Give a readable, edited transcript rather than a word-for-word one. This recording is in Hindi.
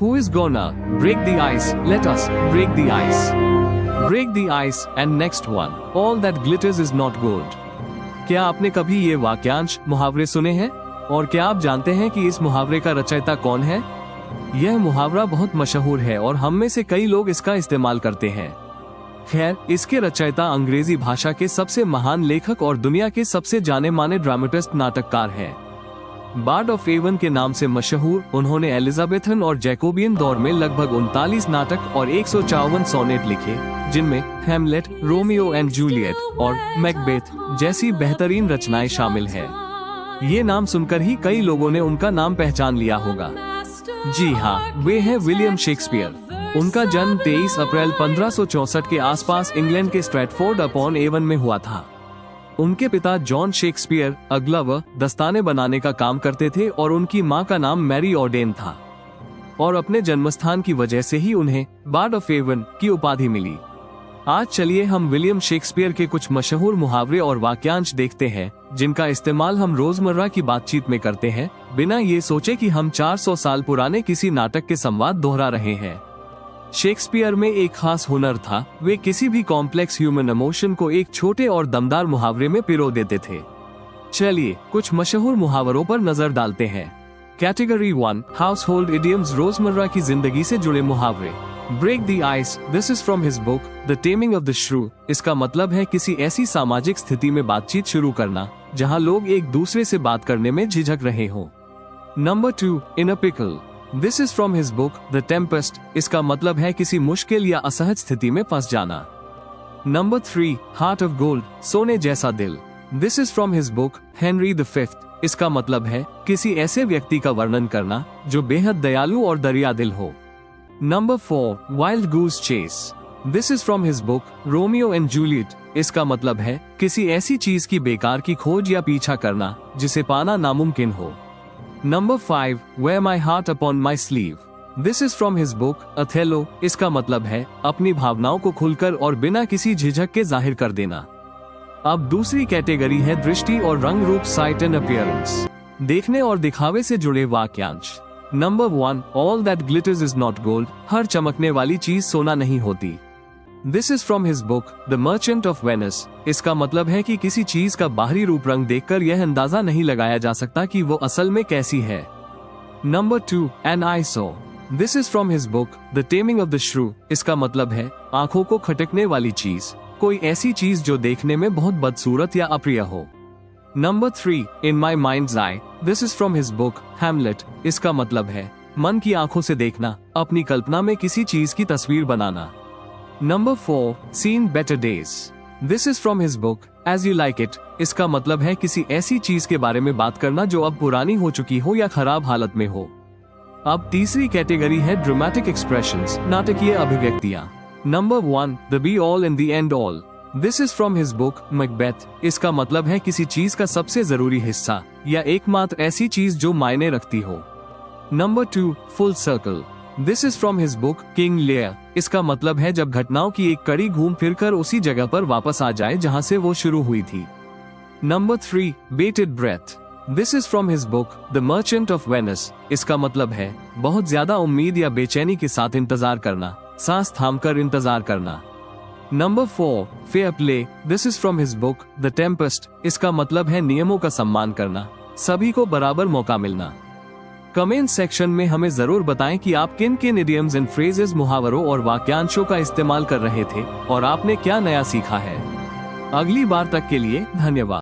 Who is gonna break the ice? Let us break the ice. Break the ice. And next one. All that glitters is not gold. क्या आपने कभी ये वाक्यांश मुहावरे सुने हैं? और क्या आप जानते हैं कि इस मुहावरे का रचयिता कौन है? यह मुहावरा बहुत मशहूर है और हम में से कई लोग इसका इस्तेमाल करते हैं। खैर, इसके रचयिता अंग्रेजी भाषा के सबसे महान लेखक और दुनिया के सबसे जाने माने ड्रामेटिस्ट नाटककार हैं। बार्ड ऑफ एवन के नाम से मशहूर, उन्होंने एलिजाबेथन और जैकोबियन दौर में लगभग 39 नाटक और 154 सोनेट लिखे, जिनमें हैमलेट, रोमियो एंड जूलियट और मैकबेथ जैसी बेहतरीन रचनाएं शामिल हैं। ये नाम सुनकर ही कई लोगों ने उनका नाम पहचान लिया होगा। जी हाँ, वे हैं विलियम शेक्सपियर। उनका जन्म 23 अप्रैल 1564 के आसपास इंग्लैंड के स्ट्रैटफोर्ड अपॉन एवन में हुआ था। उनके पिता जॉन शेक्सपियर अगलव दस्ताने बनाने का काम करते थे और उनकी मां का नाम मैरी ऑडेन था, और अपने जन्मस्थान की वजह से ही उन्हें बार्ड ऑफ एवन की उपाधि मिली। आज चलिए हम विलियम शेक्सपियर के कुछ मशहूर मुहावरे और वाक्यांश देखते हैं, जिनका इस्तेमाल हम रोजमर्रा की बातचीत में करते हैं, बिना ये सोचे कि हम 400 साल पुराने किसी नाटक के संवाद दोहरा रहे हैं। शेक्सपियर में एक खास हुनर था, वे किसी भी कॉम्प्लेक्स ह्यूमन इमोशन को एक छोटे और दमदार मुहावरे में पिरो देते थे। चलिए कुछ मशहूर मुहावरों पर नजर डालते हैं। कैटेगरी 1, हाउस होल्ड इडियम्स, रोजमर्रा की जिंदगी से जुड़े मुहावरे। Break the ice, this is from his book the taming of the shrew. इसका मतलब है किसी ऐसी सामाजिक स्थिति में बातचीत शुरू करना जहां लोग एक दूसरे से बात करने में झिझक रहे हों। Number 2, in a pickle, this is from his book the Tempest. इसका मतलब है किसी मुश्किल या असहज स्थिति में फंस जाना। नंबर 3, हार्ट ऑफ गोल्ड, सोने जैसा दिल। This is from his book Henry the fifth. इसका मतलब है किसी ऐसे व्यक्ति का वर्णन करना जो बेहद दयालु और दरिया दिल हो। Number 4, wild goose chase. This is from his book Romeo and Juliet. इसका मतलब है किसी ऐसी चीज की बेकार की खोज या पीछा करना जिसे पाना नामुमकिन हो। Number 5, wear my heart upon my sleeve. This is from his book Othello. इसका मतलब है अपनी भावनाओं को खुलकर और बिना किसी झिझक के जाहिर कर देना। अब दूसरी कैटेगरी है दृष्टि और रंग रूप, साइट एंड अपीयरेंस, देखने और दिखावे से जुड़े वाक्यांश। Number 1, all that glitters is not gold. हर चमकने वाली चीज सोना नहीं होती। This is from his book the merchant of Venice. इसका मतलब है कि किसी चीज का बाहरी रूप रंग देखकर यह अंदाजा नहीं लगाया जा सकता कि वो असल में कैसी है। Number 2, an eyesore. This is from his book the taming of the shrew. इसका मतलब है आंखों को खटकने वाली चीज, कोई ऐसी चीज जो देखने में बहुत बदसूरत या अप्रिय हो। Number 3, in my minds I. This is from his book Hamlet. इसका मतलब है मन की आंखों से देखना, अपनी कल्पना में किसी चीज की तस्वीर बनाना। Number 4, seen better days. This is from his book as you like it. इसका मतलब है किसी ऐसी चीज के बारे में बात करना जो अब पुरानी हो चुकी हो या खराब हालत में हो। अब तीसरी कैटेगरी है ड्रामेटिक एक्सप्रेशंस, नाटकीय अभिव्यक्तियां। Number 1, the be all and the end all. This is from his book Macbeth. इसका मतलब है किसी चीज का सबसे जरूरी हिस्सा या एकमात्र ऐसी चीज जो मायने रखती हो। Number 2, full circle. This is from his book King Lear. इसका मतलब है जब घटनाओं की एक कड़ी घूम फिरकर उसी जगह पर वापस आ जाए जहां से वो शुरू हुई थी। Number 3, bated breath. This is from his book the merchant of Venice. इसका मतलब है बहुत ज्यादा उम्मीद या बेचैनी के साथ इंतजार करना, सांस थामकर इंतजार करना। Number 4, fair play. This is from his book the Tempest. इसका मतलब है नियमों का सम्मान करना, सभी को बराबर मौका मिलना। कमेंट सेक्शन में हमें जरूर बताएं कि आप किन किन इडियम्स एंड फ्रेजेस, मुहावरों और वाक्यांशों का इस्तेमाल कर रहे थे और आपने क्या नया सीखा है। अगली बार तक के लिए धन्यवाद।